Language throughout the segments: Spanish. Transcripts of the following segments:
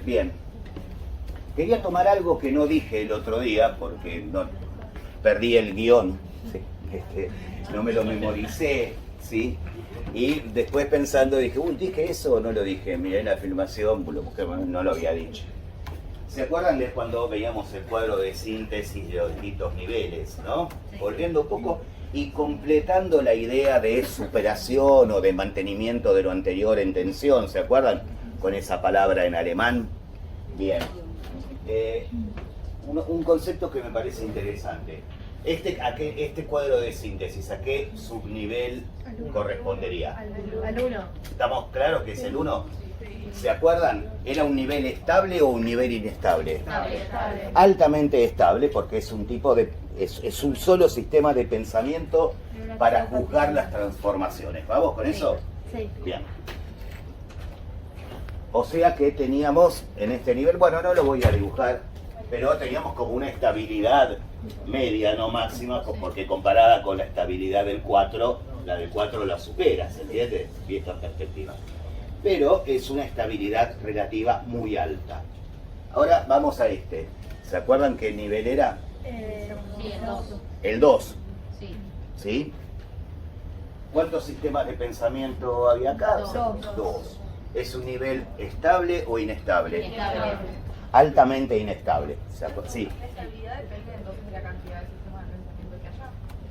Bien. Quería tomar algo que no dije el otro día porque no, perdí el guión, ¿sí? No me lo memoricé, ¿sí? Y después pensando dije, uy, ¿dije eso o no lo dije? Miré la filmación, no lo había dicho. ¿Se acuerdan de cuando veíamos el cuadro de síntesis de los distintos niveles, ¿no? Volviendo un poco y completando la idea de superación o de mantenimiento de lo anterior en tensión, ¿se acuerdan? Con esa palabra en alemán. Bien. Un concepto que me parece interesante. Este cuadro de síntesis, ¿a qué subnivel correspondería? Al 1. ¿Estamos claros que es el 1? ¿Se acuerdan? ¿Era un nivel estable o un nivel inestable? Estable. Altamente estable, porque es un tipo de... es un solo sistema de pensamiento para juzgar las transformaciones. ¿Vamos con eso? Sí. Bien. O sea que teníamos en este nivel, bueno, no lo voy a dibujar, pero teníamos como una estabilidad media, no máxima, porque comparada con la estabilidad del 4, la del 4 la supera, ¿se entiende? Vista en perspectiva. Pero es una estabilidad relativa muy alta. Ahora vamos a este. ¿Se acuerdan qué nivel era? Sí, el 2. El 2. Sí. ¿Sí? ¿Cuántos sistemas de pensamiento había acá? Dos. 2. ¿Es un nivel estable o inestable? Inestable. Altamente inestable. Sí. ¿La estabilidad depende entonces de la cantidad de sistemas de pensamiento que haya?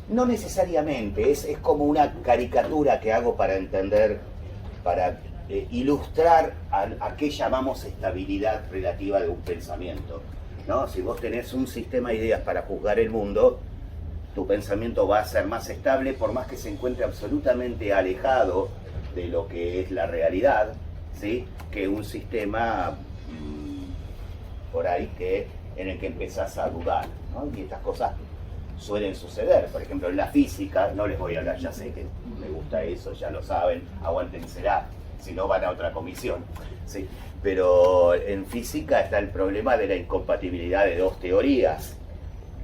No necesariamente, es como una caricatura que hago para entender, para ilustrar a qué llamamos estabilidad relativa de un pensamiento, ¿no? Si vos tenés un sistema de ideas para juzgar el mundo, tu pensamiento va a ser más estable por más que se encuentre absolutamente alejado de lo que es la realidad, ¿sí? Que un sistema por ahí en el que empezás a dudar, ¿no? Y estas cosas suelen suceder. Por ejemplo, en la física, no les voy a hablar, ya sé que me gusta eso, ya lo saben, aguántensela, si no van a otra comisión, ¿sí? Pero en física está el problema de la incompatibilidad de dos teorías,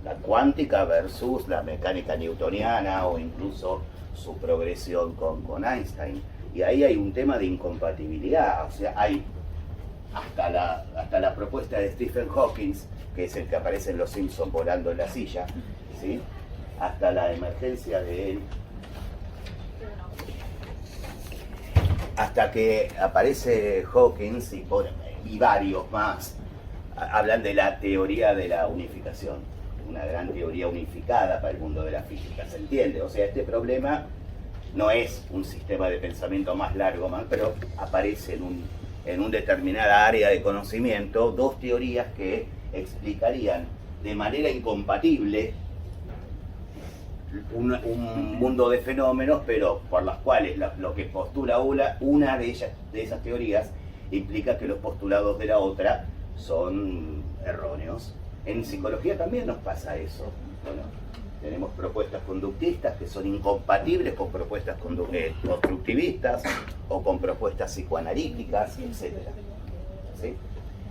la cuántica versus la mecánica newtoniana o incluso su progresión con Einstein. Y ahí hay un tema de incompatibilidad, o sea, hay hasta la propuesta de Stephen Hawking, que es el que aparece en Los Simpsons volando en la silla, ¿sí? Hasta la emergencia de él, hasta que aparece Hawking y varios más, hablan de la teoría de la unificación, una gran teoría unificada para el mundo de la física, ¿se entiende? O sea, este problema no es un sistema de pensamiento más largo, pero aparece en una determinada área de conocimiento dos teorías que explicarían de manera incompatible un mundo de fenómenos, pero por las cuales lo que postula una de esas teorías implica que los postulados de la otra son erróneos. En psicología también nos pasa eso. Bueno, tenemos propuestas conductistas que son incompatibles con propuestas constructivistas o con propuestas psicoanalíticas, etc. ¿Sí?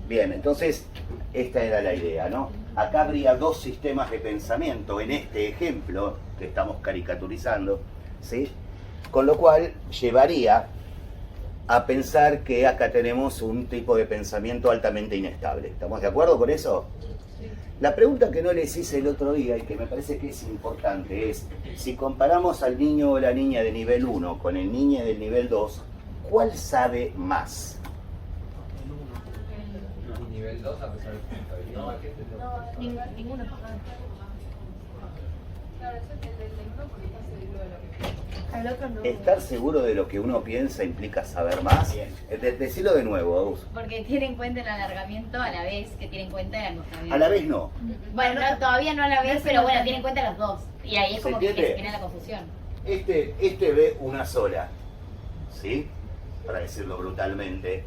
Bien, entonces esta era la idea, ¿no? Acá habría dos sistemas de pensamiento en este ejemplo que estamos caricaturizando, ¿sí? Con lo cual llevaría a pensar que acá tenemos un tipo de pensamiento altamente inestable. ¿Estamos de acuerdo con eso? La pregunta que no les hice el otro día y que me parece que es importante es, si comparamos al niño o la niña de nivel 1 con el niño del nivel 2, ¿cuál sabe más? Nivel 2 a pesar de su estabilidad. Ninguno. Claro, eso es el del uno porque está seguro de lo que piensa. Al otro no. ¿Estar seguro de lo que uno piensa implica saber más? Decilo de nuevo, Agus. Porque tiene en cuenta el alargamiento a la vez que tiene en cuenta el acotamiento. A la vez no. Bueno, no, todavía no a la vez, pero bueno, tiene en cuenta los dos. Y ahí es ¿Se como que entiende? se genera la confusión. Este ve una sola, ¿sí? Para decirlo brutalmente.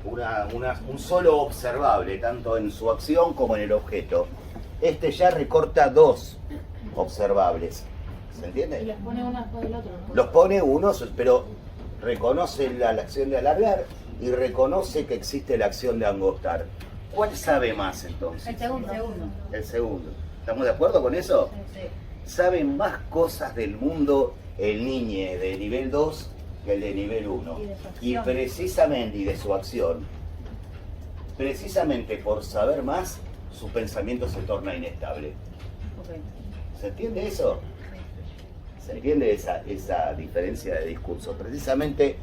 Un solo observable, tanto en su acción como en el objeto. Este ya recorta dos observables. ¿Se entiende? Y los pone uno después del otro. Los pone unos, pero reconoce la acción de alargar y reconoce que existe la acción de angostar. ¿Cuál sabe más entonces? El segundo. El segundo. ¿Estamos de acuerdo con eso? Sí. Sabe más cosas del mundo el niño de nivel 2 que el de nivel 1. Y de su Y acción. precisamente, y de su acción, precisamente por saber más, su pensamiento se torna inestable. Ok. ¿Se entiende eso? ¿Se entiende esa diferencia de discurso? Precisamente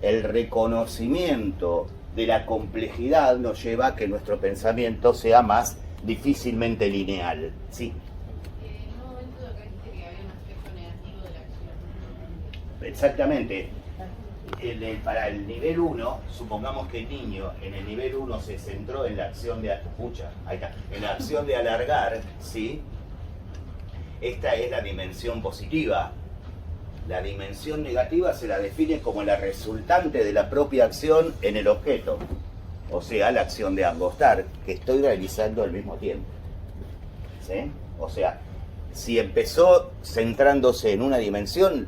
el reconocimiento de la complejidad nos lleva a que nuestro pensamiento sea más difícilmente lineal. ¿Sí? En un momento acá dijiste que había un aspecto negativo de la acción. Exactamente. Para el nivel 1, supongamos que el niño en el nivel 1 se centró en la acción de... Escucha, ahí está. En la acción de alargar, ¿sí? Esta es la dimensión positiva. La dimensión negativa se la define como la resultante de la propia acción en el objeto. O sea, la acción de angostar, que estoy realizando al mismo tiempo. ¿Sí? O sea, si empezó centrándose en una dimensión,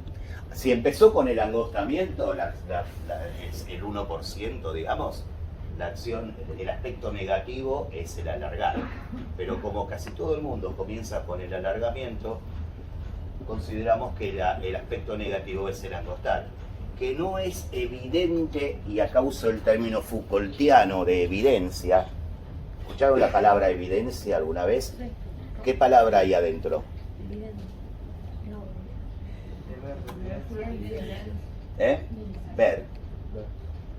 si empezó con el angostamiento, es el 1%, digamos, la acción, el aspecto negativo es el alargar. Pero como casi todo el mundo comienza con el alargamiento, consideramos que el aspecto negativo es el angostar, que no es evidente, y acá uso el término Foucaultiano de evidencia. ¿Escucharon la palabra evidencia alguna vez? Sí. ¿Qué palabra hay adentro? Evidente. No. Ver.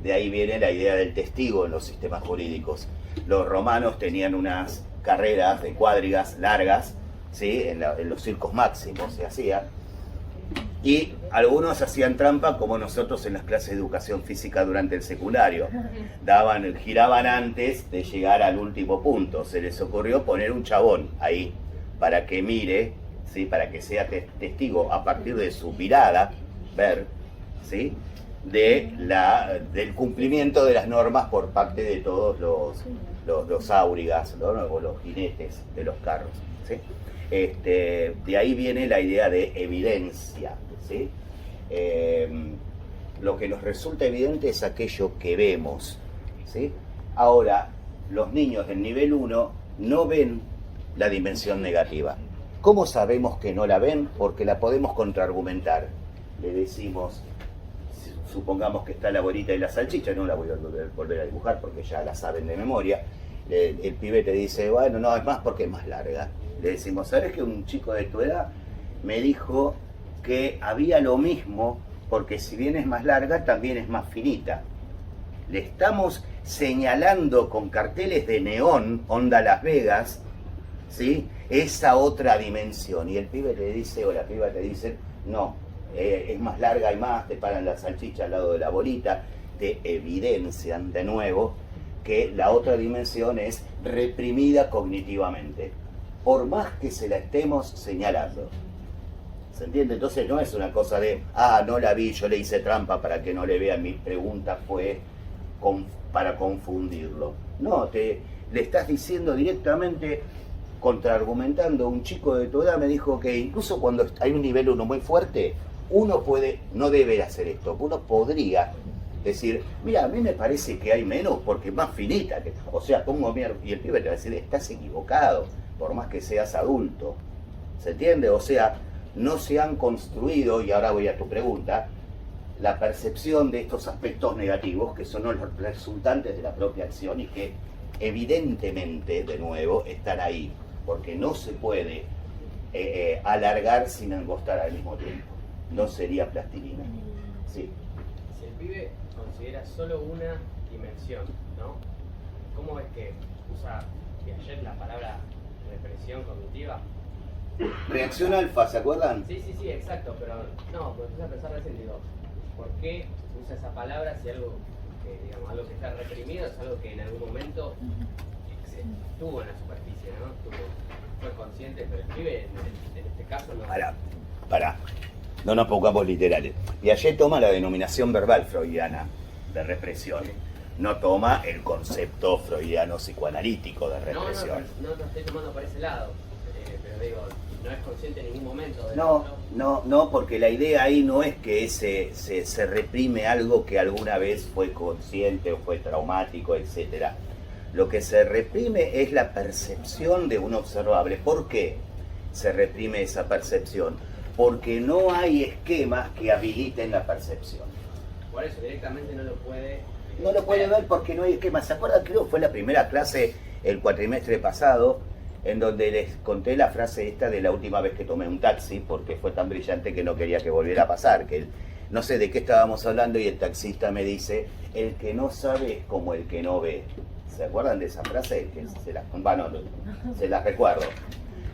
De ahí viene la idea del testigo en los sistemas jurídicos. Los romanos tenían unas carreras de cuadrigas largas, ¿sí? En los circos máximos se hacía. Y algunos hacían trampa como nosotros en las clases de educación física durante el secundario. Giraban antes de llegar al último punto. Se les ocurrió poner un chabón ahí para que mire, ¿sí? Para que sea testigo a partir de su mirada, ver, ¿sí? Del cumplimiento de las normas por parte de todos los áurigas, ¿no? O los jinetes de los carros, ¿sí? De ahí viene la idea de evidencia, ¿sí? Lo que nos resulta evidente es aquello que vemos, ¿sí? Ahora, los niños del nivel 1 no ven la dimensión negativa. ¿Cómo sabemos que no la ven? Porque la podemos contraargumentar. Le decimos, supongamos que está la bolita y la salchicha, no la voy a volver a dibujar porque ya la saben de memoria. El pibe te dice, bueno, no, es más porque es más larga. Le decimos, ¿sabes que un chico de tu edad me dijo que había lo mismo, porque si bien es más larga, también es más finita? Le estamos señalando con carteles de neón, onda Las Vegas, ¿sí? Esa otra dimensión. Y el pibe te dice, o la piba te dice, no, es más larga y más, te paran la salchicha al lado de la bolita, te evidencian de nuevo que la otra dimensión es reprimida cognitivamente, por más que se la estemos señalando. ¿Se entiende? Entonces no es una cosa de, no la vi, yo le hice trampa para que no le vean. Mi pregunta fue para confundirlo. No, le estás diciendo directamente, contraargumentando. Un chico de tu edad me dijo que incluso cuando hay un nivel 1 muy fuerte, uno no debe hacer esto. Uno podría decir, mira, a mí me parece que hay menos porque es más finita. O sea, y el pibe te va a decir, estás equivocado, por más que seas adulto. ¿Se entiende? O sea, no se han construido, y ahora voy a tu pregunta, la percepción de estos aspectos negativos que son los resultantes de la propia acción y que evidentemente, de nuevo, están ahí, porque no se puede alargar sin angostar al mismo tiempo. No sería plastilina. Sí. Si el pibe considera solo una dimensión, ¿no? ¿Cómo es que usa Piaget la palabra represión cognitiva? Reacción alfa, ¿se acuerdan? Sí, exacto, pero no, pues empieza a pensar recién, digo, ¿por qué usa esa palabra si algo algo que está reprimido es algo que en algún momento estuvo en la superficie, ¿no? Fue consciente, pero el pibe en este caso no. Pará. No nos pongamos literales. Piaget toma la denominación verbal freudiana de represión. No toma el concepto freudiano psicoanalítico de represión. No lo estoy tomando por ese lado. Pero digo, no es consciente en ningún momento de No, porque la idea ahí no es que se reprime algo que alguna vez fue consciente o fue traumático, etc. Lo que se reprime es la percepción de un observable. ¿Por qué se reprime esa percepción? Porque no hay esquemas que habiliten la percepción. Por eso directamente no lo puede no lo puede ver porque no hay esquema. ¿Se acuerdan? Creo que fue la primera clase el cuatrimestre pasado, en donde les conté la frase esta de la última vez que tomé un taxi, porque fue tan brillante que no quería que volviera a pasar, que no sé de qué estábamos hablando y el taxista me dice, el que no sabe es como el que no ve. ¿Se acuerdan de esa frase? Que se la recuerdo.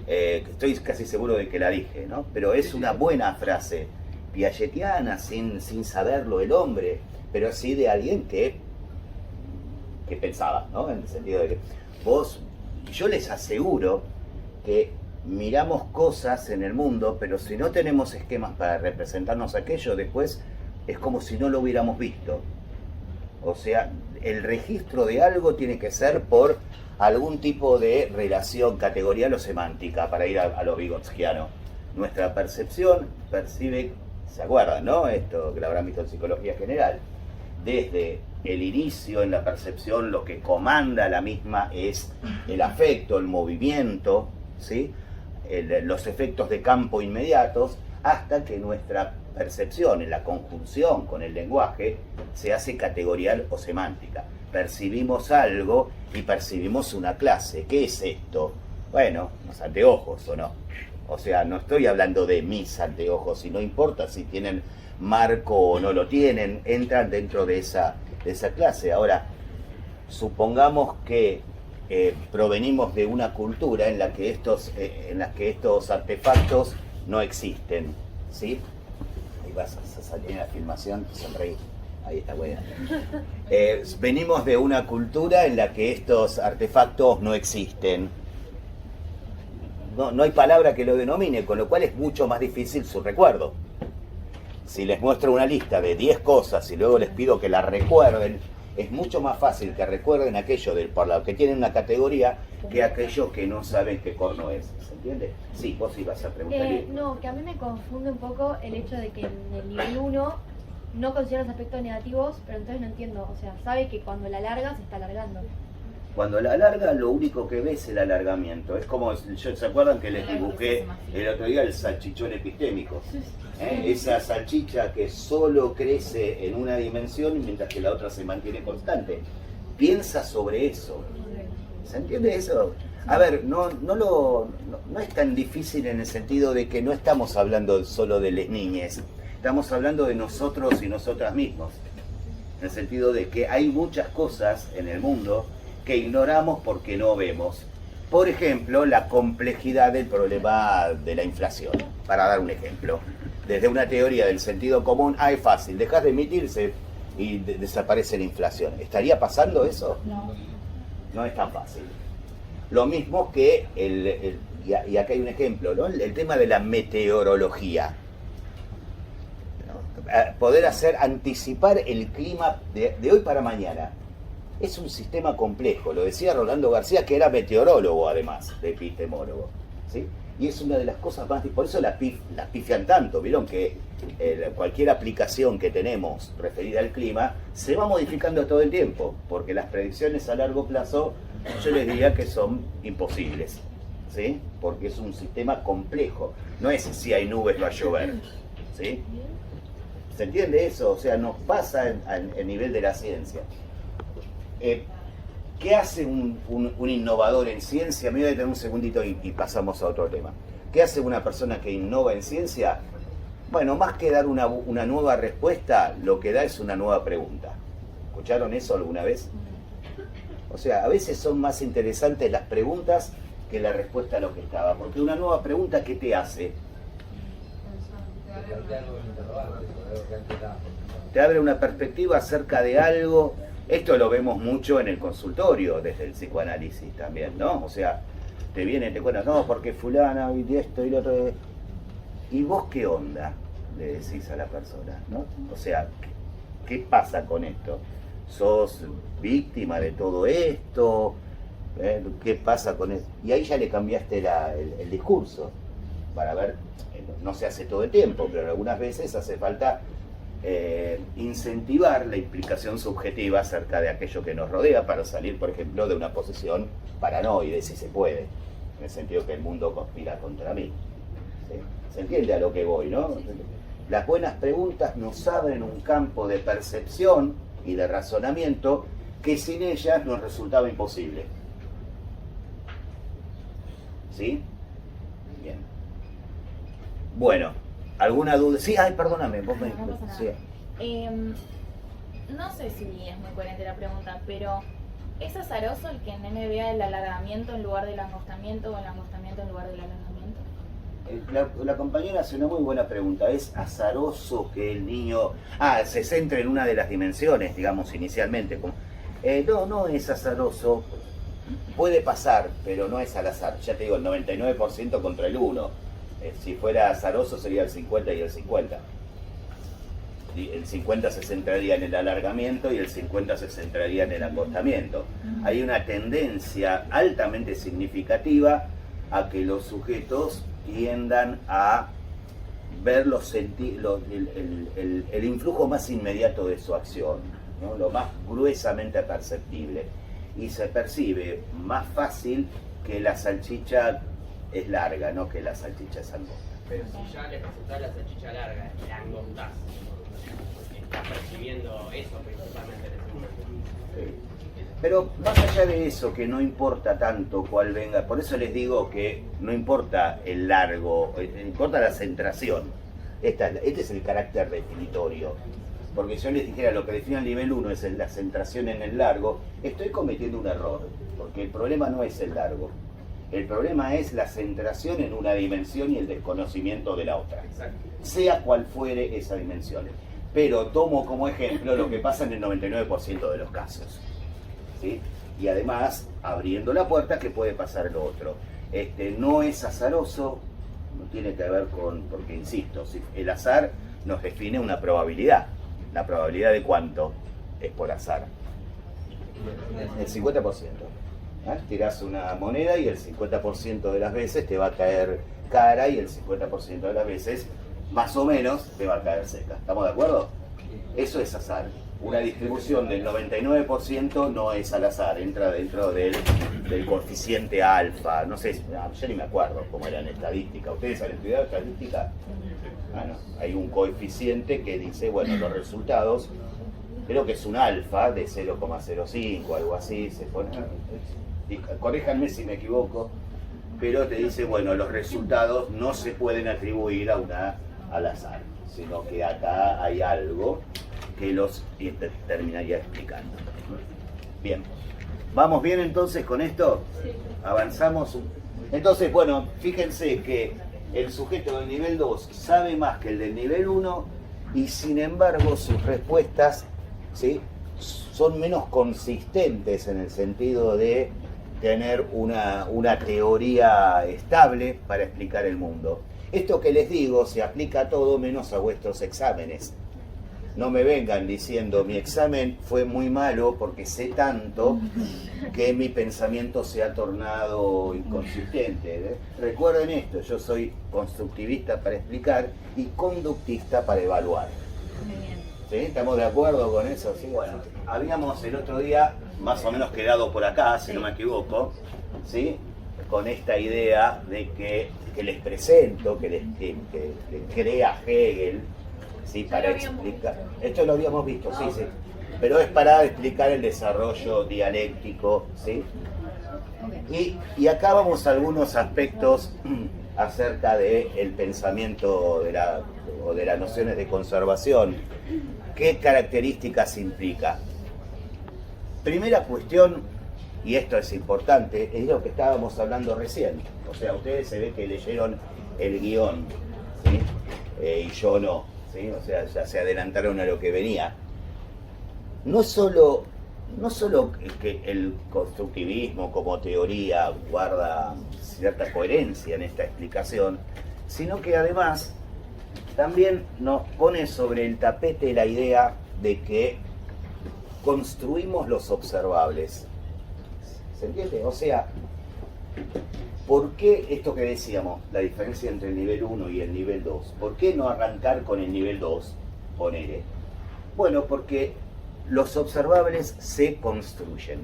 Estoy casi seguro de que la dije, ¿no? Pero es una buena frase, piagetiana, sin saberlo el hombre, pero sí de alguien que pensaba, ¿no? En el sentido de que yo les aseguro que miramos cosas en el mundo, pero si no tenemos esquemas para representarnos aquello, después es como si no lo hubiéramos visto. O sea, el registro de algo tiene que ser por algún tipo de relación categorial o semántica, para ir a lo vigotskiano. Nuestra percepción percibe, ¿se acuerdan, no? Esto que lo habrán visto en psicología general. Desde el inicio en la percepción, lo que comanda la misma es el afecto, el movimiento, ¿sí? Los efectos de campo inmediatos, hasta que nuestra percepción en la conjunción con el lenguaje se hace categorial o semántica. Percibimos algo y percibimos una clase. ¿Qué es esto? Bueno, los anteojos, ¿o no? O sea, no estoy hablando de mis anteojos, y no importa si tienen marco o no lo tienen, entran dentro de esa clase. Ahora, supongamos que provenimos de una cultura en la que estos artefactos no existen, ¿sí? Ahí vas a salir en la filmación, sonreí. Ahí está buena. Venimos de una cultura en la que estos artefactos no existen. No hay palabra que lo denomine, con lo cual es mucho más difícil su recuerdo. Si les muestro una lista de 10 cosas y luego les pido que la recuerden, es mucho más fácil que recuerden aquello por lo que tienen una categoría que aquello que no saben qué corno es. ¿Se entiende? Sí, vos ibas a preguntar. No, que a mí me confunde un poco el hecho de que en el nivel 1 no considera los aspectos negativos, pero entonces no entiendo. O sea, sabe que cuando la alarga se está alargando. Cuando la alarga, lo único que ve es el alargamiento. Es como, ¿se acuerdan que les dibujé el otro día el salchichón epistémico? Esa salchicha que solo crece en una dimensión mientras que la otra se mantiene constante. Piensa sobre eso. ¿Se entiende eso? A ver, no es tan difícil en el sentido de que no estamos hablando solo de las niñas. Estamos hablando de nosotros y nosotras mismos. En el sentido de que hay muchas cosas en el mundo que ignoramos porque no vemos. Por ejemplo, la complejidad del problema de la inflación. Para dar un ejemplo. Desde una teoría del sentido común, es fácil, dejas de emitirse y desaparece la inflación. ¿Estaría pasando eso? No. No es tan fácil. Lo mismo que, y acá hay un ejemplo, ¿no? El tema de la meteorología. ¿No? Poder anticipar el clima de hoy para mañana. Es un sistema complejo, lo decía Rolando García, que era meteorólogo además de epistemólogo, ¿sí? Y es una de las cosas más, por eso la pifian tanto, vieron que cualquier aplicación que tenemos referida al clima se va modificando todo el tiempo, porque las predicciones a largo plazo yo les diría que son imposibles, ¿sí? Porque es un sistema complejo, no es si hay nubes va a llover, ¿sí? ¿Se entiende eso? O sea, nos pasa en nivel de la ciencia. ¿Qué hace un innovador en ciencia? Me voy a detener un segundito y pasamos a otro tema. ¿Qué hace una persona que innova en ciencia? Bueno, más que dar una nueva respuesta, lo que da es una nueva pregunta. ¿Escucharon eso alguna vez? O sea, a veces son más interesantes las preguntas que la respuesta a lo que estaba. Porque una nueva pregunta, ¿qué te hace? Te abre una perspectiva acerca de algo. Esto lo vemos mucho en el consultorio, desde el psicoanálisis también, ¿no? O sea, te cuentan, no, porque fulana y esto y lo otro. ¿Y vos qué onda? Le decís a la persona, ¿no? O sea, ¿qué pasa con esto? ¿Sos víctima de todo esto? ¿Qué pasa con esto? Y ahí ya le cambiaste el discurso, para ver, no se hace todo el tiempo, pero algunas veces hace falta incentivar la implicación subjetiva acerca de aquello que nos rodea para salir, por ejemplo, de una posición paranoide, si se puede, en el sentido que el mundo conspira contra mí. ¿Sí? ¿Se entiende a lo que voy, no? Las buenas preguntas nos abren un campo de percepción y de razonamiento que sin ellas nos resultaba imposible. ¿Sí? Bien. Bueno, ¿alguna duda? Sí, ay, perdóname, vos me... No pasa nada. Sí. No sé si es muy coherente la pregunta, pero ¿es azaroso el que el nene vea el alargamiento en lugar del angostamiento o el angostamiento en lugar del alargamiento? La compañera hace una muy buena pregunta. ¿Es azaroso que el niño se centre en una de las dimensiones, digamos, inicialmente? No es azaroso. Puede pasar, pero no es al azar. Ya te digo, el 99% contra el 1. Si fuera azaroso sería el 50 y el 50. El 50 se centraría en el alargamiento y el 50 se centraría en el angostamiento. Hay una tendencia altamente significativa a que los sujetos tiendan a ver el influjo más inmediato de su acción, ¿no? Lo más gruesamente perceptible, y se percibe más fácil que la salchicha es larga, no que la salchicha es angosta. Pero si ya le presentás la salchicha larga y la angostás, estás percibiendo eso principalmente en ese momento. Sí. Pero más allá de eso, que no importa tanto cuál venga, por eso les digo que no importa el largo, importa la centración. Este es el carácter definitorio. Porque si yo les dijera lo que define el nivel 1 es la centración en el largo, estoy cometiendo un error, porque el problema no es el largo. El problema es la centración en una dimensión y el desconocimiento de la otra. Exacto. Sea cual fuere esa dimensión. Pero tomo como ejemplo lo que pasa en el 99% de los casos. ¿Sí? Y además, abriendo la puerta, que puede pasar lo otro. No es azaroso, no tiene que ver con, porque insisto, si el azar nos define una probabilidad. ¿La probabilidad de cuánto es por azar? El 50%. Tirás una moneda y el 50% de las veces te va a caer cara y el 50% de las veces, más o menos, te va a caer seca. ¿Estamos de acuerdo? Eso es azar. Una distribución del 99% no es al azar, entra dentro del coeficiente alfa. No sé, yo ni me acuerdo cómo era en estadística. ¿Ustedes han estudiado estadística? Bueno, hay un coeficiente que dice, bueno, los resultados, creo que es un alfa de 0,05, algo así, se pone, corríjanme si me equivoco, pero te dice, bueno, los resultados no se pueden atribuir al azar, sino que acá hay algo que los terminaría explicando. Bien, ¿vamos bien entonces con esto? Sí. Avanzamos. Entonces, bueno, fíjense que el sujeto del nivel 2 sabe más que el del nivel 1 y sin embargo sus respuestas, ¿sí?, son menos consistentes en el sentido de tener una teoría estable para explicar el mundo. Esto que les digo se aplica a todo menos a vuestros exámenes. No me vengan diciendo mi examen fue muy malo porque sé tanto que mi pensamiento se ha tornado inconsistente. Recuerden esto, yo soy constructivista para explicar y conductista para evaluar. ¿Sí? ¿Estamos de acuerdo con eso? Sí, bueno, habíamos el otro día más o menos quedado por acá, si no me equivoco, ¿sí?, con esta idea de que les presento, que crea Hegel, ¿sí?, para explicar. Esto lo habíamos visto, sí, sí. Pero es para explicar el desarrollo dialéctico, ¿sí? Y acá vamos a algunos aspectos acerca del pensamiento o de las nociones de conservación. ¿Qué características implica? Primera cuestión, y esto es importante, es lo que estábamos hablando recién. O sea, ustedes se ve que leyeron el guión, ¿sí?, y yo no, ¿sí? O sea, ya se adelantaron a lo que venía. No solo que el constructivismo como teoría guarda cierta coherencia en esta explicación, sino que además también nos pone sobre el tapete la idea de que construimos los observables. ¿Se entiende? O sea, ¿por qué esto que decíamos, la diferencia entre el nivel 1 y el nivel 2? ¿Por qué no arrancar con el nivel 2? Ponele. Bueno, porque los observables se construyen.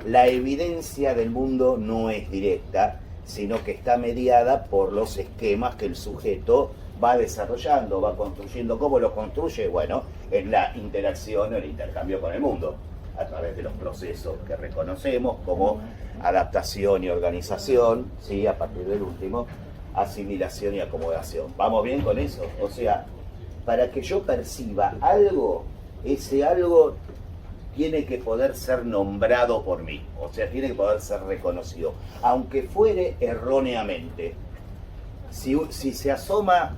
La evidencia del mundo no es directa, sino que está mediada por los esquemas que el sujeto va desarrollando, va construyendo. ¿Cómo los construye? Bueno, en la interacción o el intercambio con el mundo, a través de los procesos que reconocemos como adaptación y organización, ¿sí? A partir del último, asimilación y acomodación. ¿Vamos bien con eso? O sea, para que yo perciba algo, ese algo tiene que poder ser nombrado por mí, o sea, tiene que poder ser reconocido, aunque fuere erróneamente. Si se asoma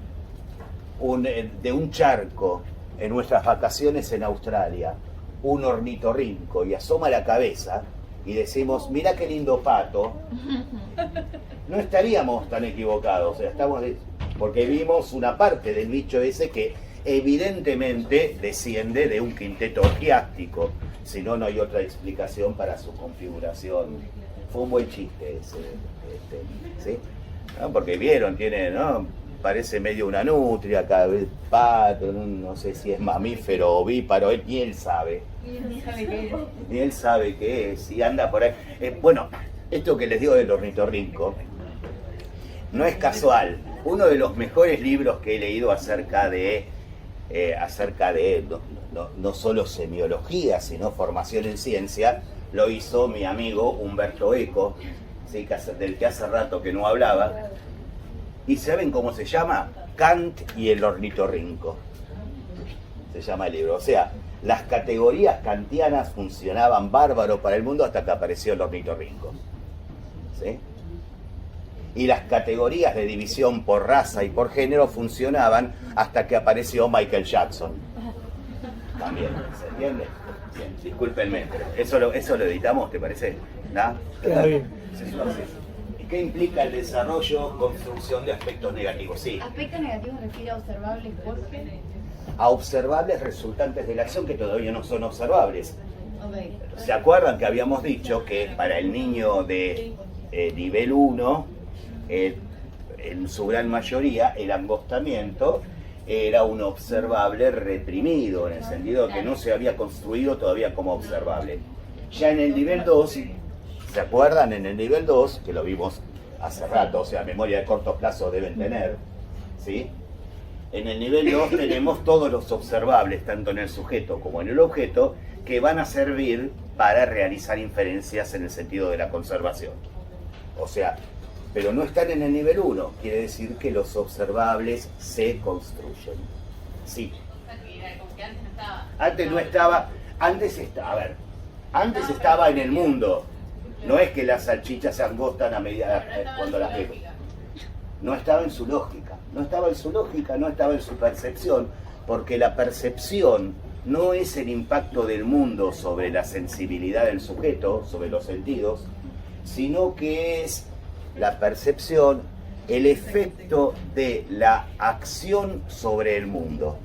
de un charco en nuestras vacaciones en Australia, un ornitorrinco, y asoma la cabeza y decimos, mira qué lindo pato, no estaríamos tan equivocados, o sea, porque vimos una parte del bicho ese que evidentemente desciende de un quinteto orgiástico, si no, no hay otra explicación para su configuración. Fue un buen chiste ese, ¿sí? ¿No? Porque vieron, tiene, ¿no? Parece medio una nutria, cada vez pato, no sé si es mamífero o ovíparo, ni él sabe. Ni él sabe qué es, y anda por ahí. Bueno, esto que les digo del ornitorrinco no es casual. Uno de los mejores libros que he leído acerca de no solo semiología, sino formación en ciencia, lo hizo mi amigo Humberto Eco, ¿sí? Del que hace rato que no hablaba. ¿Y saben cómo se llama? Kant y el ornitorrinco. Se llama el libro. O sea, las categorías kantianas funcionaban bárbaro para el mundo hasta que apareció el ornitorrinco. ¿Sí? Y las categorías de división por raza y por género funcionaban hasta que apareció Michael Jackson. También, ¿se entiende? Bien, discúlpenme, pero eso lo editamos, ¿te parece? ¿No? Queda bien. ¿Y qué implica el desarrollo, construcción de aspectos negativos? Sí. Aspectos negativos refiere a observables porque... A observables resultantes de la acción que todavía no son observables. Okay. ¿Se acuerdan que habíamos dicho que para el niño de nivel 1, en su gran mayoría, el angostamiento era un observable reprimido, en el sentido de que no se había construido todavía como observable. Ya en el nivel 2, ¿se acuerdan? En el nivel 2, que lo vimos hace rato, o sea, memoria de corto plazo deben tener, ¿sí? En el nivel 2 tenemos todos los observables, tanto en el sujeto como en el objeto, que van a servir para realizar inferencias en el sentido de la conservación. O sea, pero no están en el nivel 1, quiere decir que los observables se construyen. Sí. Como que antes no estaba. Antes no estaba, antes estaba en el mundo. No es que las salchichas se angostan a medida cuando las vemos. No estaba en su lógica, no estaba en su percepción, porque la percepción no es el impacto del mundo sobre la sensibilidad del sujeto, sobre los sentidos, sino que es la percepción, el efecto de la acción sobre el mundo,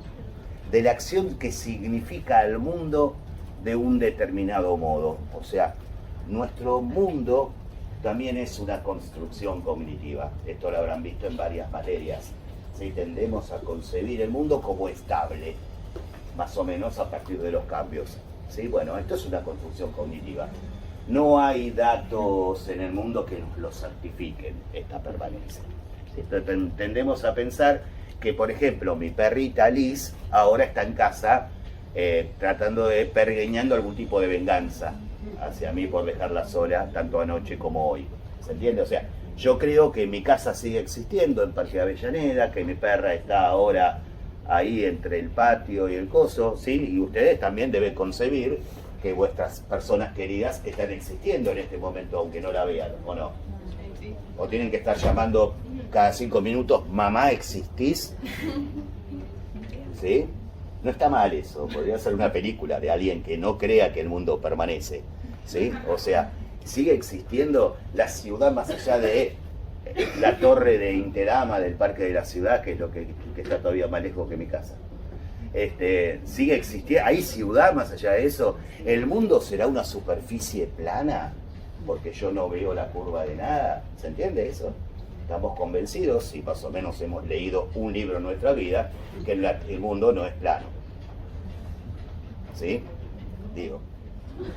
de la acción que significa al mundo de un determinado modo. O sea, nuestro mundo también es una construcción cognitiva. Esto lo habrán visto en varias materias. ¿Sí? Tendemos a concebir el mundo como estable, más o menos a partir de los cambios. ¿Sí? Bueno, esto es una construcción cognitiva. No hay datos en el mundo que nos lo certifiquen, esta permanencia. Tendemos a pensar que, por ejemplo, mi perrita Liz ahora está en casa tratando de pergeñando algún tipo de venganza hacia mí por dejarla sola tanto anoche como hoy. ¿Se entiende? O sea, yo creo que mi casa sigue existiendo en Parque Avellaneda, que mi perra está ahora ahí entre el patio y el coso, ¿sí? Y ustedes también deben concebir que vuestras personas queridas están existiendo en este momento, aunque no la vean, ¿o no? O tienen que estar llamando cada 5 minutos, mamá, ¿existís? ¿Sí? No está mal eso, podría ser una película de alguien que no crea que el mundo permanece, ¿sí? O sea, sigue existiendo la ciudad más allá de la torre de Interama del Parque de la Ciudad, que es lo que está todavía más lejos que mi casa. Sigue existiendo, hay ciudad más allá de eso. ¿El mundo será una superficie plana? Porque yo no veo la curva de nada. ¿Se entiende eso? Estamos convencidos, y más o menos hemos leído un libro en nuestra vida, que el mundo no es plano. ¿Sí? Digo,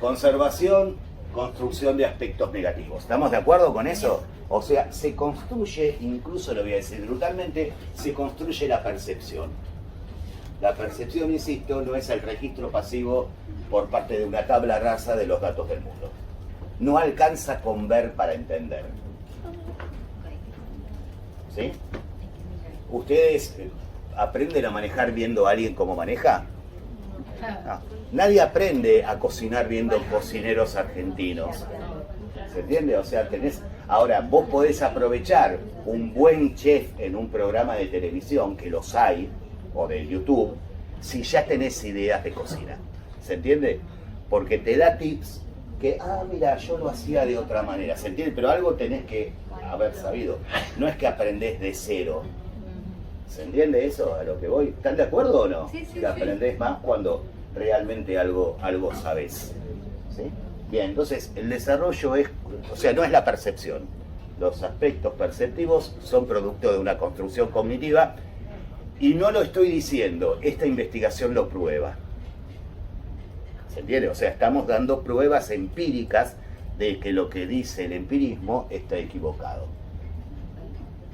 conservación, construcción de aspectos negativos. ¿Estamos de acuerdo con eso? O sea, se construye, incluso lo voy a decir brutalmente, se construye la percepción. La percepción, insisto, no es el registro pasivo por parte de una tabla rasa de los datos del mundo. No alcanza con ver para entender. ¿Sí? ¿Ustedes aprenden a manejar viendo a alguien cómo maneja? No. Nadie aprende a cocinar viendo cocineros argentinos. ¿Se entiende? O sea, ahora, vos podés aprovechar un buen chef en un programa de televisión, que los hay, o de YouTube, si ya tenés ideas de cocina. ¿Se entiende? Porque te da tips que, mira, yo lo hacía de otra manera. ¿Se entiende? Pero algo tenés que haber sabido. No es que aprendés de cero. ¿Se entiende eso a lo que voy? ¿Están de acuerdo o no? Sí, sí, que aprendés más cuando realmente algo sabés. ¿Sí? Bien, entonces el desarrollo no es la percepción. Los aspectos perceptivos son producto de una construcción cognitiva y no lo estoy diciendo, esta investigación lo prueba. ¿Se entiende? O sea, estamos dando pruebas empíricas de que lo que dice el empirismo está equivocado.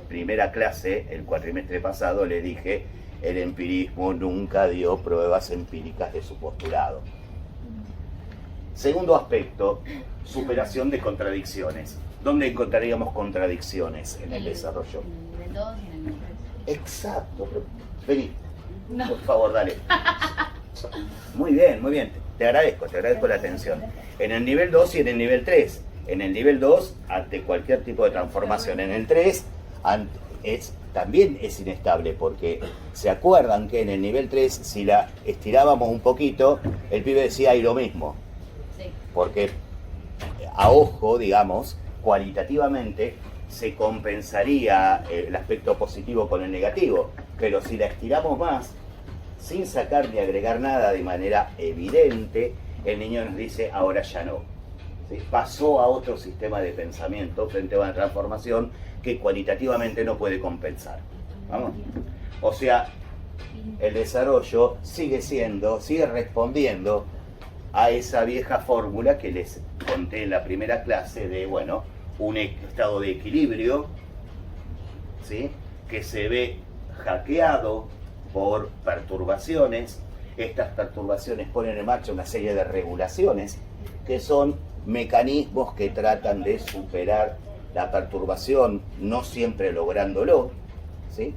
Primera clase, el cuatrimestre pasado, le dije, el empirismo nunca dio pruebas empíricas de su postulado. Segundo aspecto, superación de contradicciones. ¿Dónde encontraríamos contradicciones en el desarrollo? En el nivel 2 y en el nivel 3. Exacto. Vení, por favor, dale. Muy bien, muy bien. Te agradezco la atención. En el nivel 2 y en el nivel 3. En el nivel 2, ante cualquier tipo de transformación. En el 3, también es inestable, porque se acuerdan que en el nivel 3, si la estirábamos un poquito, el pibe decía ahí lo mismo. Sí. Porque a ojo, digamos, cualitativamente, se compensaría el aspecto positivo con el negativo. Pero si la estiramos más, sin sacar ni agregar nada de manera evidente, el niño nos dice, ahora ya no. ¿Sí? Pasó a otro sistema de pensamiento frente a una transformación que cualitativamente no puede compensar. ¿Vamos? O sea, el desarrollo sigue respondiendo a esa vieja fórmula que les conté en la primera clase de, bueno, un estado de equilibrio, ¿sí?, que se ve hackeado por perturbaciones. Estas perturbaciones ponen en marcha una serie de regulaciones que son mecanismos que tratan de superar la perturbación, no siempre lográndolo, ¿sí?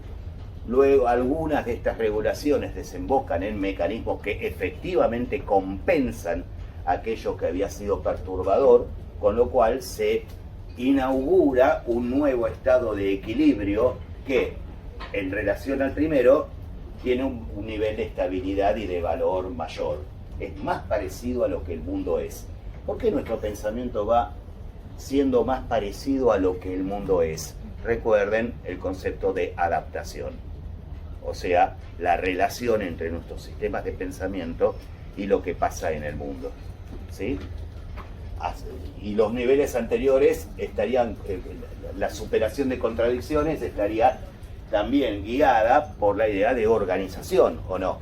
Luego, algunas de estas regulaciones desembocan en mecanismos que efectivamente compensan aquello que había sido perturbador, con lo cual se inaugura un nuevo estado de equilibrio que, en relación al primero, tiene un nivel de estabilidad y de valor mayor. Es más parecido a lo que el mundo es. ¿Por qué nuestro pensamiento va siendo más parecido a lo que el mundo es? Recuerden el concepto de adaptación. O sea, la relación entre nuestros sistemas de pensamiento y lo que pasa en el mundo. ¿Sí? Y los niveles anteriores estarían, la superación de contradicciones estaría también guiada por la idea de organización, ¿o no?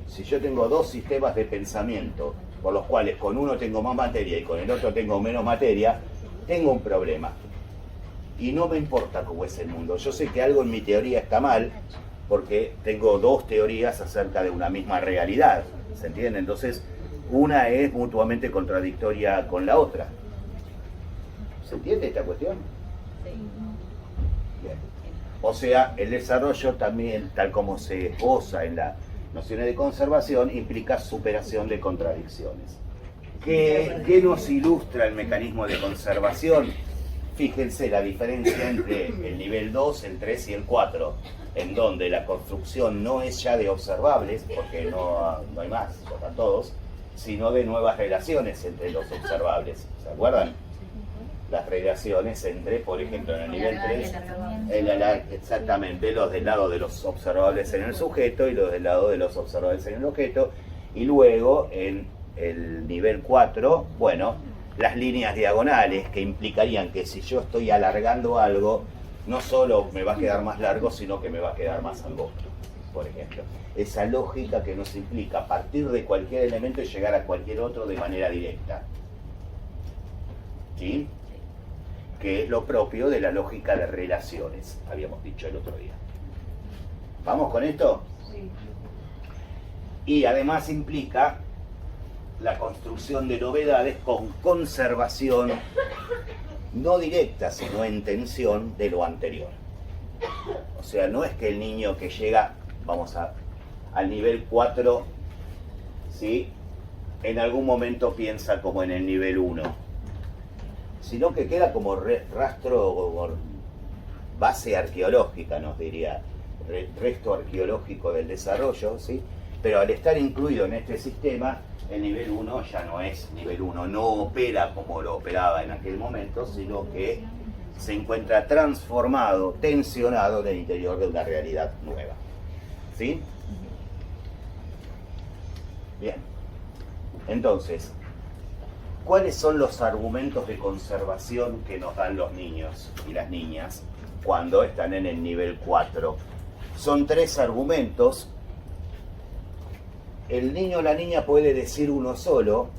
Si yo tengo dos sistemas de pensamiento, por los cuales con uno tengo más materia y con el otro tengo menos materia, tengo un problema. Y no me importa cómo es el mundo. Yo sé que algo en mi teoría está mal, porque tengo dos teorías acerca de una misma realidad, ¿se entiende? Entonces, una es mutuamente contradictoria con la otra. ¿Se entiende esta cuestión? Sí. Bien. O sea, el desarrollo también, tal como se esboza en las nociones de conservación, implica superación de contradicciones. ¿Qué nos ilustra el mecanismo de conservación? Fíjense la diferencia entre el nivel 2, el 3 y el 4, en donde la construcción no es ya de observables, porque no hay más, están todos, sino de nuevas relaciones entre los observables. ¿Se acuerdan? Las relaciones entre, por ejemplo, en el nivel 3, exactamente, los del lado de los observables en el sujeto y los del lado de los observables en el objeto, y luego en el nivel 4, bueno, las líneas diagonales, que implicarían que si yo estoy alargando algo, no solo me va a quedar más largo, sino que me va a quedar más angosto, por ejemplo. Esa lógica que nos implica partir de cualquier elemento y llegar a cualquier otro de manera directa. ¿Sí? Que es lo propio de la lógica de relaciones, habíamos dicho el otro día. ¿Vamos con esto? Sí. y además implica la construcción de novedades con conservación no directa, sino en tensión de lo anterior. O sea, no es que el niño que llega, al nivel 4, ¿sí?, en algún momento piensa como en el nivel 1, sino que queda como rastro, como base arqueológica, nos diría, resto arqueológico del desarrollo, ¿sí? Pero al estar incluido en este sistema, el nivel 1 ya no es nivel 1, no opera como lo operaba en aquel momento, sino que se encuentra transformado, tensionado en el interior de una realidad nueva. ¿Sí? Bien. Entonces, ¿cuáles son los argumentos de conservación que nos dan los niños y las niñas cuando están en el nivel 4? Son 3 argumentos. El niño o la niña puede decir uno solo,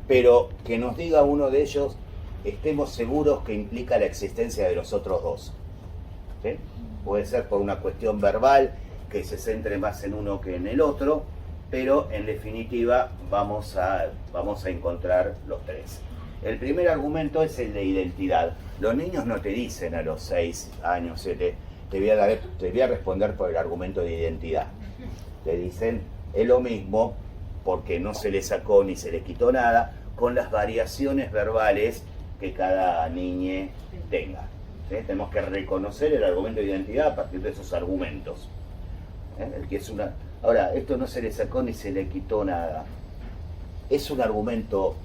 pero que nos diga uno de ellos, estemos seguros que implica la existencia de los otros 2. ¿Sí? Puede ser por una cuestión verbal, que se centre más en uno que en el otro, pero en definitiva vamos a encontrar los 3. El primer argumento es el de identidad. Los niños no te dicen a los 6 años, 7, te voy a responder por el argumento de identidad. Te dicen, es lo mismo, porque no se le sacó ni se le quitó nada, con las variaciones verbales que cada niño tenga. ¿Sí? Tenemos que reconocer el argumento de identidad a partir de esos argumentos. El que es una... Ahora, esto no se le sacó ni se le quitó nada. ¿Es un argumento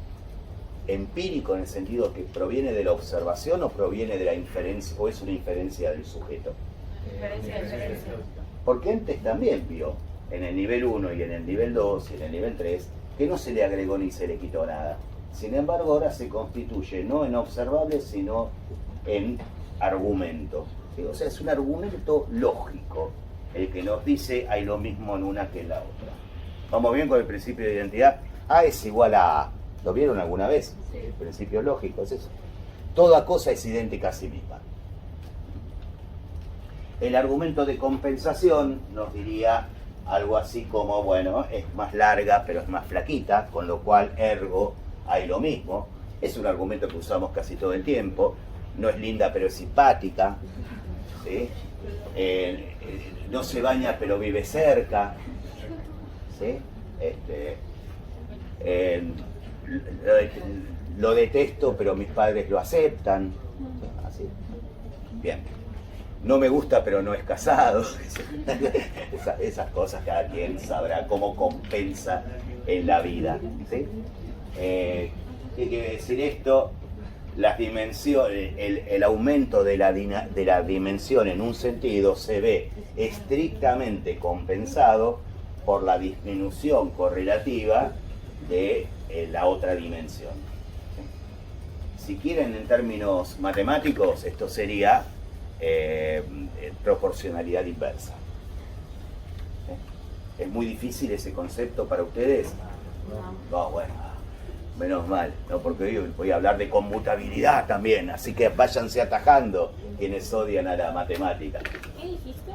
empírico en el sentido que proviene de la observación o proviene de la inferencia, o es una inferencia del sujeto? Diferencia. Porque antes también vio, en el nivel 1 y en el nivel 2 y en el nivel 3, que no se le agregó ni se le quitó nada. Sin embargo, ahora se constituye no en observable, sino en argumento. ¿Sí? O sea, es un argumento lógico, el que nos dice hay lo mismo en una que en la otra. ¿Vamos bien con el principio de identidad? A es igual a A. ¿Lo vieron alguna vez? Sí. El principio lógico es eso. Toda cosa es idéntica a sí misma. El argumento de compensación nos diría algo así como, bueno, es más larga pero es más flaquita, con lo cual ergo hay lo mismo. Es un argumento que usamos casi todo el tiempo. No es linda pero es simpática. ¿Sí? No se baña pero vive cerca. ¿Sí? Lo detesto pero mis padres lo aceptan. Así. Bien. No me gusta pero no es casado. Esas cosas cada quien sabrá cómo compensa en la vida. ¿Sí? ¿Qué quiere decir esto? Las dimensiones, el aumento de la dimensión en un sentido se ve estrictamente compensado por la disminución correlativa de la otra dimensión. Si quieren en términos matemáticos, esto sería proporcionalidad inversa. ¿Es muy difícil ese concepto para ustedes? No, bueno, menos mal, ¿no? Porque hoy voy a hablar de conmutabilidad también, así que váyanse atajando quienes odian a la matemática. ¿Qué dijiste?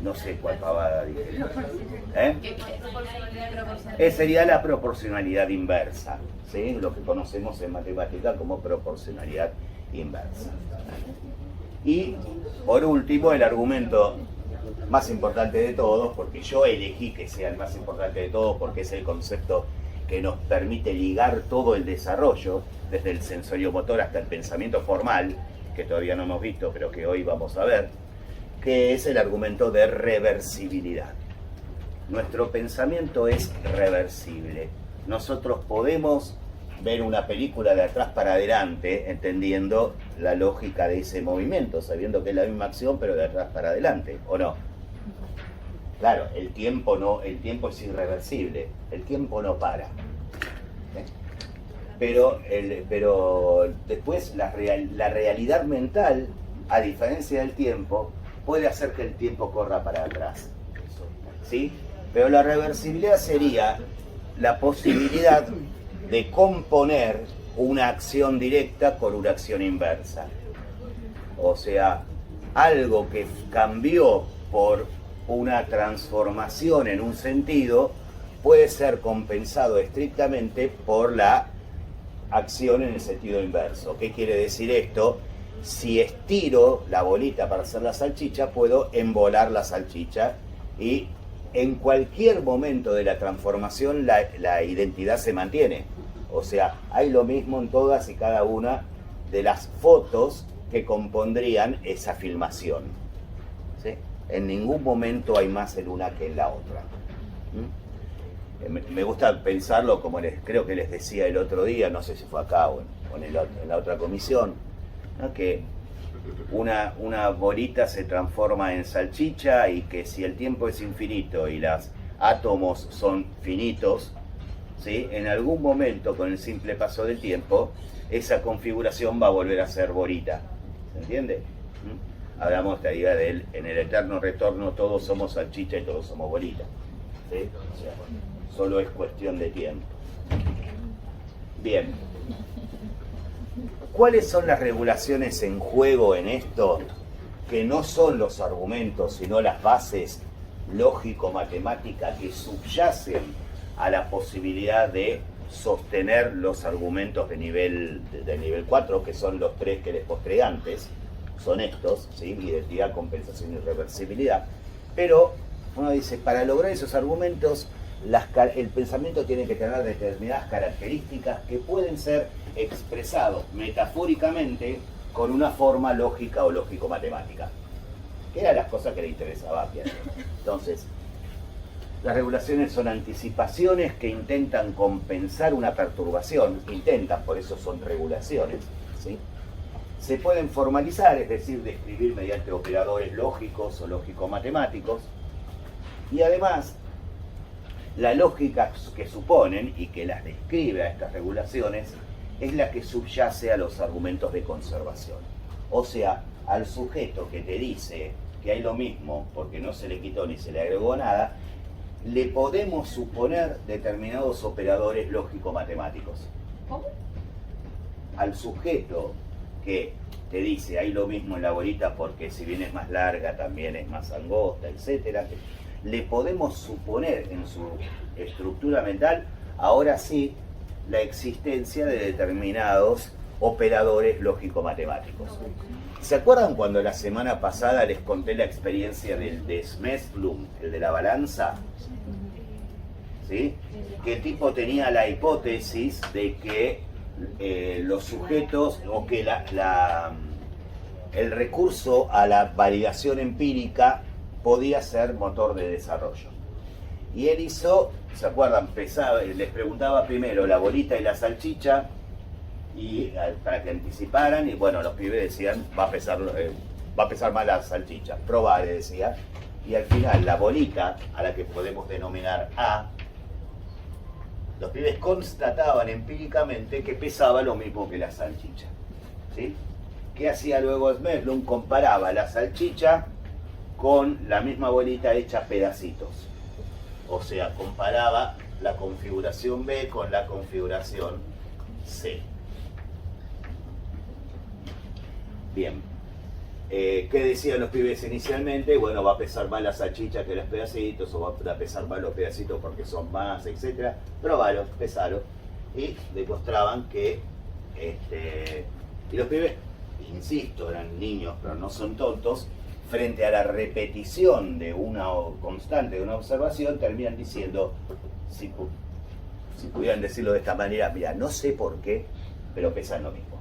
No sé cuál pavada dije. Sería la proporcionalidad inversa, ¿sí? Lo que conocemos en matemática como proporcionalidad inversa. Y por último, el argumento más importante de todos, porque yo elegí que sea el más importante de todos, porque es el concepto que nos permite ligar todo el desarrollo, desde el sensoriomotor hasta el pensamiento formal, que todavía no hemos visto, pero que hoy vamos a ver, que es el argumento de reversibilidad. Nuestro pensamiento es reversible. Nosotros podemos ver una película de atrás para adelante, entendiendo la lógica de ese movimiento, sabiendo que es la misma acción, pero de atrás para adelante, ¿o no? Claro, el tiempo es irreversible, el tiempo no para. Pero después la realidad mental, a diferencia del tiempo, puede hacer que el tiempo corra para atrás. ¿Sí? Pero la reversibilidad sería la posibilidad de componer una acción directa con una acción inversa. O sea, algo que cambió por una transformación en un sentido puede ser compensado estrictamente por la acción en el sentido inverso. ¿Qué quiere decir esto? Si estiro la bolita para hacer la salchicha, puedo embolar la salchicha y en cualquier momento de la transformación la identidad se mantiene. O sea, hay lo mismo en todas y cada una de las fotos que compondrían esa filmación. ¿Sí? En ningún momento hay más en una que en la otra. Me gusta pensarlo como creo que les decía el otro día, no sé si fue acá o en la otra comisión, ¿no? Que una bolita se transforma en salchicha y que si el tiempo es infinito y los átomos son finitos, ¿sí? En algún momento, con el simple paso del tiempo, esa configuración va a volver a ser bolita. ¿Se entiende? Hablamos esta idea de en el eterno retorno todos somos salchicha y todos somos bolita. ¿Sí? O sea, solo es cuestión de tiempo. Bien. ¿Cuáles son las regulaciones en juego en esto? Que no son los argumentos, sino las bases lógico-matemáticas que subyacen a la posibilidad de sostener los argumentos de nivel 4, que son los 3 que les mostré antes. Son estos, ¿sí? Identidad, compensación y reversibilidad. Pero uno dice, para lograr esos argumentos, el pensamiento tiene que tener determinadas características que pueden ser expresados metafóricamente con una forma lógica o lógico-matemática, que eran las cosas que le interesaba a Piaget. Entonces, las regulaciones son anticipaciones que intentan compensar una perturbación, por eso son regulaciones, ¿sí? Se pueden formalizar, es decir, describir mediante operadores lógicos o lógico-matemáticos, y además la lógica que suponen y que las describe a estas regulaciones es la que subyace a los argumentos de conservación. O sea, al sujeto que te dice que hay lo mismo porque no se le quitó ni se le agregó nada, le podemos suponer determinados operadores lógico-matemáticos. ¿Cómo? Al sujeto que te dice hay lo mismo en la bolita porque si bien es más larga también es más angosta, etc., le podemos suponer en su estructura mental, ahora sí, la existencia de determinados operadores lógico-matemáticos. ¿Se acuerdan cuando la semana pasada les conté la experiencia del de Smith-Bloom, el de la balanza? ¿Sí? Que el tipo tenía la hipótesis de que los sujetos, o que el recurso a la validación empírica podía ser motor de desarrollo. Y él hizo, ¿se acuerdan? Les preguntaba primero la bolita y la salchicha, y para que anticiparan, y bueno, los pibes decían, va a pesar más la salchicha, probá, le decía, y al final la bolita, a la que podemos denominar A, los pibes constataban empíricamente que pesaba lo mismo que la salchicha, ¿sí? ¿Qué hacía luego Smith-Bloom? Comparaba la salchicha con la misma bolita hecha a pedacitos. O sea, comparaba la configuración B con la configuración C. Bien. ¿Qué decían los pibes inicialmente? Bueno, va a pesar más la salchicha que los pedacitos, o va a pesar más los pedacitos porque son más, etc. Probalo, pesalo. Y demostraban que... y los pibes, insisto, eran niños, pero no son tontos, frente a la repetición de una constante de una observación, terminan diciendo, si pudieran decirlo de esta manera, mira, no sé por qué, pero pesan lo mismo.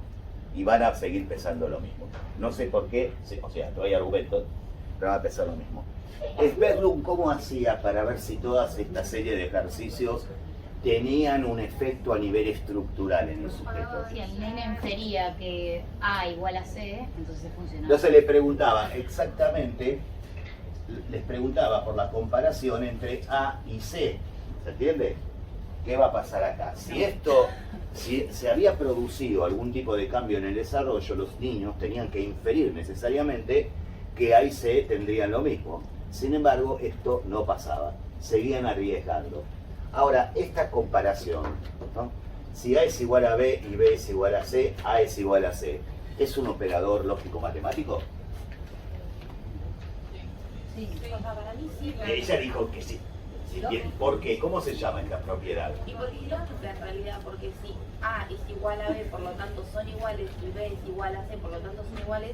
Y van a seguir pesando lo mismo. No sé por qué, o sea, no hay argumentos, pero van a pesar lo mismo. Smith-Bloom, ¿cómo hacía para ver si todas esta serie de ejercicios tenían un efecto a nivel estructural en el sujeto? Si el nene infería que A igual a C, entonces funcionaba. Entonces le preguntaba exactamente, les preguntaba por la comparación entre A y C. ¿Se entiende? ¿Qué va a pasar acá? Si se había producido algún tipo de cambio en el desarrollo, los niños tenían que inferir necesariamente que A y C tendrían lo mismo. Sin embargo, esto no pasaba. Seguían arriesgando. Ahora, esta comparación, ¿no? Si A es igual a B y B es igual a C, A es igual a C, ¿es un operador lógico-matemático? Sí. O sea, para mí sí. Ella dijo que sí. Sí, bien. ¿Por qué? ¿Cómo se llama esta propiedad? Y porque es lógica en realidad, porque si A es igual a B, por lo tanto son iguales, y B es igual a C, por lo tanto son iguales,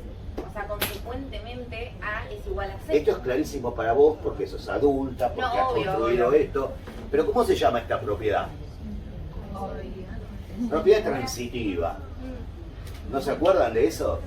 o sea, consecuentemente A es igual a C. Esto es clarísimo para vos porque sos adulta, porque No, has obvio, construido obvio. esto. Pero ¿cómo se llama esta propiedad? Propiedad transitiva. ¿No se acuerdan de eso?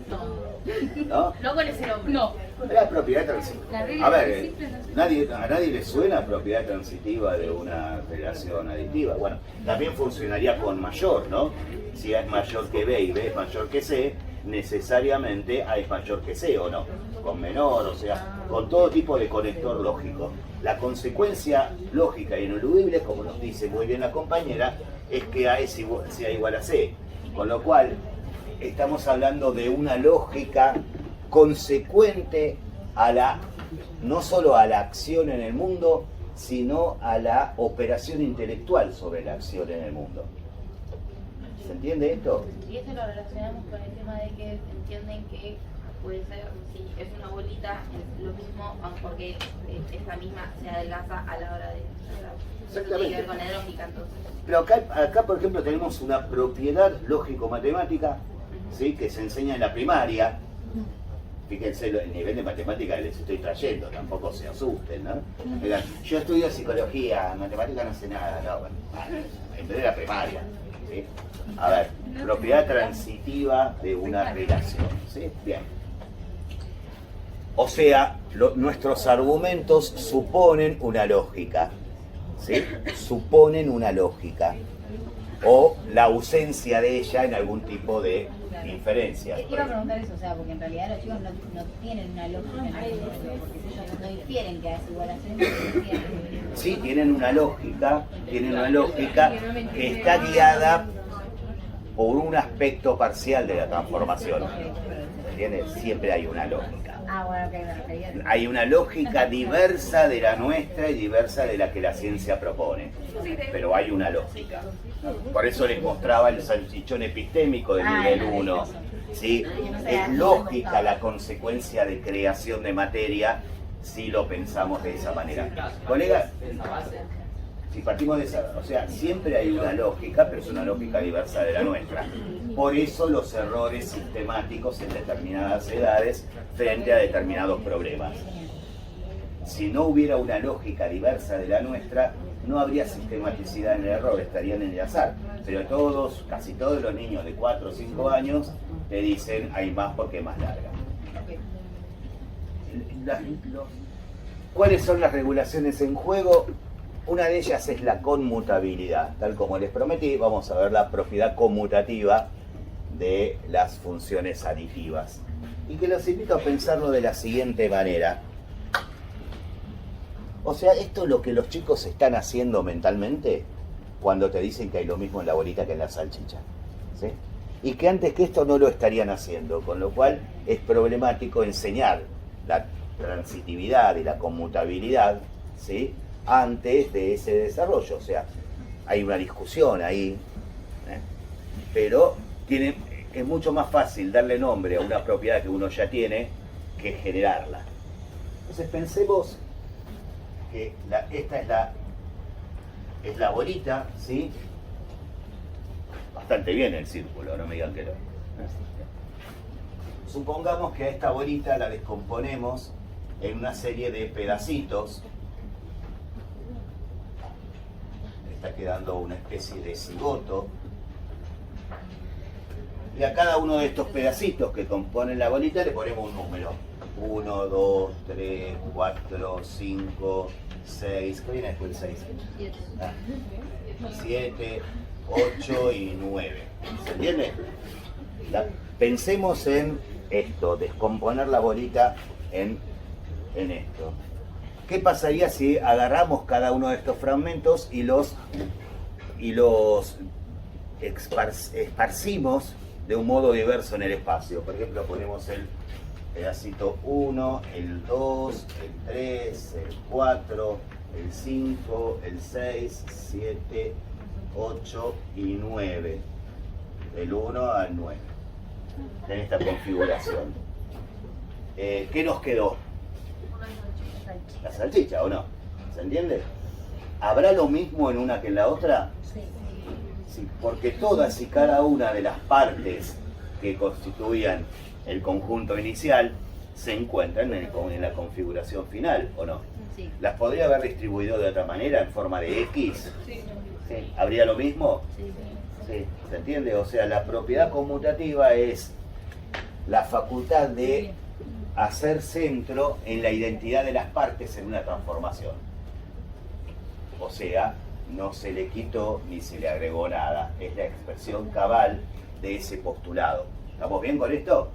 ¿No? No con ese nombre. No. La propiedad transitiva. La regla A ver, del simple no se- a nadie le suena propiedad transitiva de una relación aditiva. Bueno, también funcionaría con mayor, ¿no? Si A es mayor que B y B es mayor que C, necesariamente A es mayor que C, ¿o no? Con menor, o sea, con todo tipo de conector lógico. La consecuencia lógica e ineludible, como nos dice muy bien la compañera, es que A sea igual a C. Con lo cual, estamos hablando de una lógica consecuente a la, no solo a la acción en el mundo, sino a la operación intelectual sobre la acción en el mundo. ¿Se entiende esto? Y esto lo relacionamos con el tema de que entienden que puede ser, si es una bolita, es lo mismo, porque esta misma se adelgaza a la hora de... Eso tiene que ver con la lógica, entonces. Pero acá, por ejemplo, tenemos una propiedad lógico-matemática, ¿sí? Que se enseña en la primaria. Fíjense el nivel de matemática que les estoy trayendo, tampoco se asusten, ¿no? Digan, yo estudio psicología, matemática no sé nada, no, bueno, en vez de la primaria, ¿sí? A ver, propiedad transitiva de una relación, ¿sí? Bien. O sea, nuestros argumentos suponen una lógica, ¿sí? Suponen una lógica, o la ausencia de ella en algún tipo de inferencia. Te iba a preguntar eso, o sea, porque en realidad los chicos no tienen una lógica en el mundo, porque si ellos no difieren que A es igual a C, no difieren. Sí, tienen una lógica que está guiada por un aspecto parcial de la transformación. ¿Entiendes? Siempre hay una lógica. Ah, bueno, que me refería. Hay una lógica diversa de la nuestra y diversa de la que la ciencia propone. Pero hay una lógica. Por eso les mostraba el salchichón epistémico del nivel 1. ¿Sí? Es lógica la consecuencia de creación de materia si lo pensamos de esa manera. Colegas, si partimos de esa, o sea, siempre hay una lógica, pero es una lógica diversa de la nuestra. Por eso los errores sistemáticos en determinadas edades frente a determinados problemas. Si no hubiera una lógica diversa de la nuestra, no habría sistematicidad en el error, estarían en el azar. Pero todos, casi todos los niños de 4 o 5 años te dicen hay más porque es más larga. ¿Cuáles son las regulaciones en juego? Una de ellas es la conmutabilidad. Tal como les prometí, vamos a ver la propiedad conmutativa de las funciones aditivas. Y que los invito a pensarlo de la siguiente manera. O sea, esto es lo que los chicos están haciendo mentalmente cuando te dicen que hay lo mismo en la bolita que en la salchicha, ¿sí? Y que antes que esto no lo estarían haciendo, con lo cual es problemático enseñar la transitividad y la conmutabilidad, ¿sí? Antes de ese desarrollo. O sea, hay una discusión ahí, pero es mucho más fácil darle nombre a una propiedad que uno ya tiene que generarla. Entonces pensemos que esta es la bolita, ¿sí? Bastante bien el círculo, no me digan que no. Supongamos que a esta bolita la descomponemos en una serie de pedacitos. Está quedando una especie de cigoto. Y a cada uno de estos pedacitos que componen la bolita le ponemos un número. 1, 2, 3, 4, 5, 6. ¿Qué viene después del 6? 7, 8 y 9. ¿Se entiende? Pensemos en esto, descomponer la bolita en esto. ¿Qué pasaría si agarramos cada uno de estos fragmentos y los esparcimos de un modo diverso en el espacio? Por ejemplo, ponemos el pedacito 1, el 2, el 3, el 4, el 5, el 6, 7, 8 y 9. Del 1 al 9. En esta configuración. ¿Qué nos quedó? La salchicha, ¿o no? ¿Se entiende? ¿Habrá lo mismo en una que en la otra? Sí. Sí, porque todas y cada una de las partes que constituían el conjunto inicial se encuentran en la configuración final, ¿o no? Sí. ¿Las podría haber distribuido de otra manera, en forma de X? Sí. ¿Habría lo mismo? Sí. ¿Se entiende? O sea, la propiedad conmutativa es la facultad de hacer centro en la identidad de las partes en una transformación. O sea, no se le quitó ni se le agregó nada. Es la expresión cabal de ese postulado. ¿Estamos bien con esto?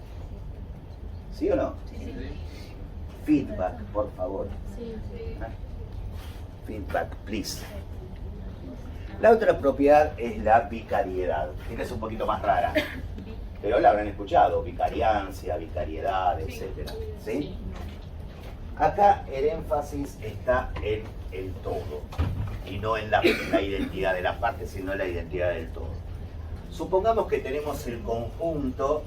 ¿Sí o no? Sí. Feedback, por favor. Sí. Feedback, please. La otra propiedad es la vicariedad. Esta es un poquito más rara, pero la habrán escuchado. Vicariancia, vicariedad, etc. ¿Sí? Acá el énfasis está en el todo y no en la identidad de las partes, sino en la identidad del todo. Supongamos que tenemos el conjunto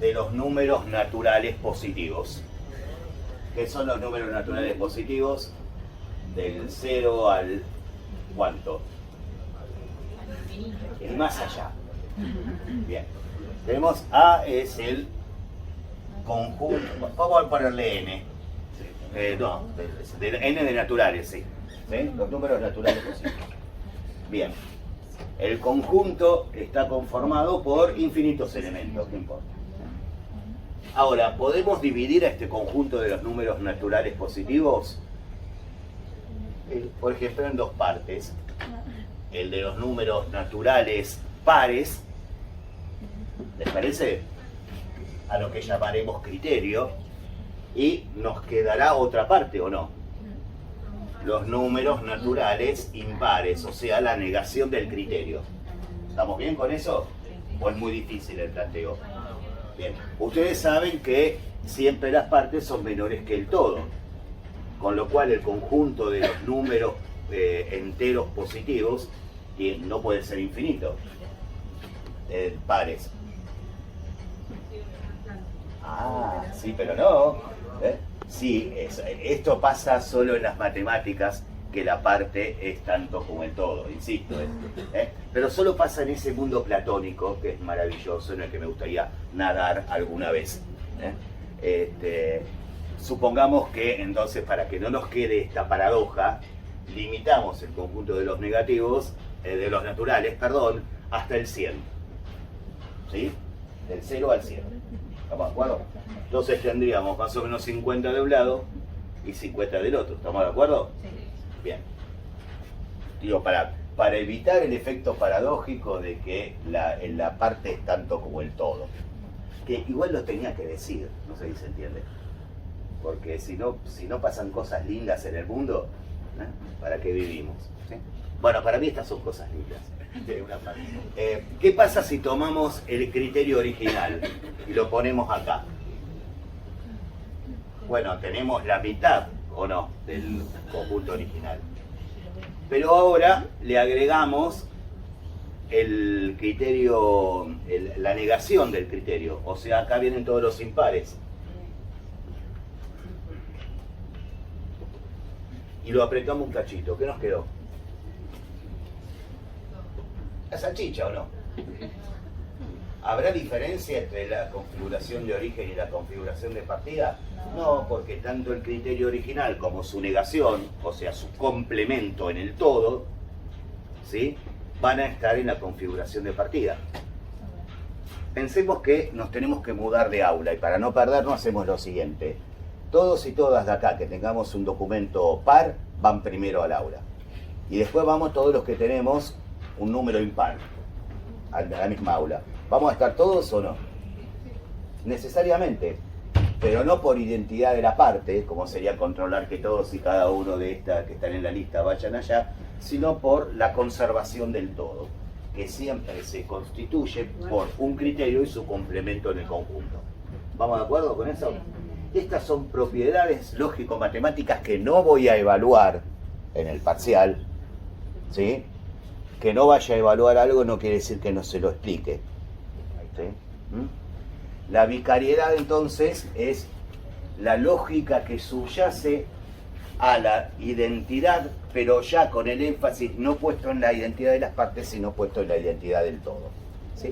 de los números naturales positivos. ¿Qué son los números naturales positivos? Del 0 al ¿cuánto? Y más allá. Bien. Tenemos A es el conjunto. Vamos a ponerle N. No, N de naturales, sí. ¿Sí? Los números naturales positivos. Bien. El conjunto está conformado por infinitos elementos, no importa. Ahora, ¿podemos dividir a este conjunto de los números naturales positivos? Por ejemplo, en dos partes. El de los números naturales pares, ¿les parece? A lo que llamaremos criterio. Y nos quedará otra parte, ¿o no? Los números naturales impares, o sea, la negación del criterio. ¿Estamos bien con eso? ¿O es muy difícil el planteo? Bien. Ustedes saben que siempre las partes son menores que el todo, con lo cual el conjunto de los números enteros positivos no puede ser infinito. Pares. Ah, sí, pero no. Sí, esto pasa solo en las matemáticas, que la parte es tanto como el todo, insisto. Pero solo pasa en ese mundo platónico, que es maravilloso, en el que me gustaría nadar alguna vez. Supongamos que entonces, para que no nos quede esta paradoja, limitamos el conjunto de los negativos, de los naturales, perdón, hasta el 100. ¿Sí? Del 0 al 100. ¿Estamos de acuerdo? Entonces tendríamos más o menos 50 de un lado y 50 del otro. ¿Estamos de acuerdo? Sí. Bien. Digo, para evitar el efecto paradójico de que la parte es tanto como el todo. Que igual lo tenía que decir, no sé si se entiende. Porque si no pasan cosas lindas en el mundo, ¿para qué vivimos? ¿Sí? Bueno, para mí estas son cosas lindas. ¿Qué pasa si tomamos el criterio original y lo ponemos acá? Bueno, tenemos la mitad, ¿o no?, del conjunto original. Pero ahora le agregamos el criterio, la negación del criterio. O sea, acá vienen todos los impares. Y lo apretamos un cachito. ¿Qué nos quedó? La salchicha, ¿o no? ¿Habrá diferencia entre la configuración de origen y la configuración de partida? No, porque tanto el criterio original como su negación, o sea, su complemento en el todo, ¿sí?, van a estar en la configuración de partida. Pensemos que nos tenemos que mudar de aula y para no perdernos hacemos lo siguiente. Todos y todas de acá que tengamos un documento par van primero al aula. Y después vamos todos los que tenemos un número impar a la misma aula. ¿Vamos a estar todos o no? Necesariamente, pero no por identidad de la parte, como sería controlar que todos y cada uno de estas que están en la lista vayan allá, sino por la conservación del todo, que siempre se constituye por un criterio y su complemento en el conjunto. ¿Vamos de acuerdo con eso? Estas son propiedades lógico-matemáticas que no voy a evaluar en el parcial, ¿sí? Que no vaya a evaluar algo no quiere decir que no se lo explique. ¿Sí? La vicariedad entonces es la lógica que subyace a la identidad, pero ya con el énfasis no puesto en la identidad de las partes, sino puesto en la identidad del todo, ¿sí?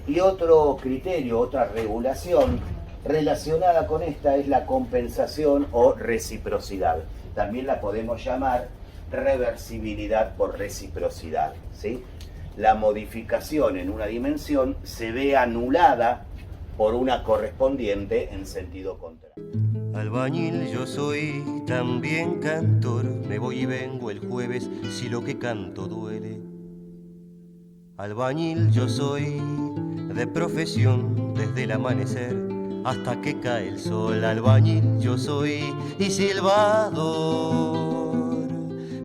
Y otro criterio, otra regulación relacionada con esta es la compensación o reciprocidad. También la podemos llamar reversibilidad por reciprocidad, ¿sí? La modificación en una dimensión se ve anulada por una correspondiente en sentido contrario. Albañil yo soy, también cantor, me voy y vengo el jueves si lo que canto duele. Albañil yo soy, de profesión desde el amanecer hasta que cae el sol. Albañil yo soy y silbado